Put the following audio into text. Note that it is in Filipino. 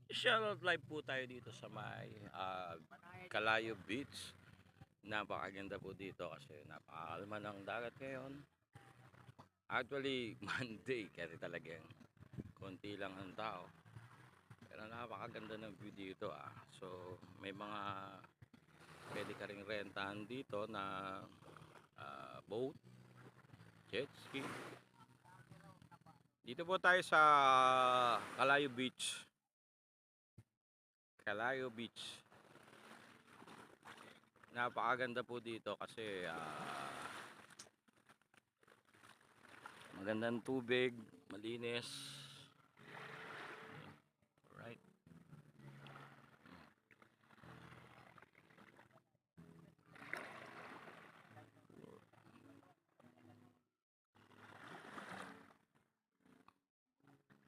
Shoutout live po tayo dito sa may Calayo Beach. Napakaganda po dito kasi napakalma ng dagat ngayon. Actually, Monday kasi talagang konti lang ang tao. Pero napakaganda ng view dito ah. So, may mga pwede ka ring rentahan dito na boat, jet ski. Dito po tayo sa Calayo Beach. Calayo Beach. Napakaganda po dito kasi magandang tubig, malinis.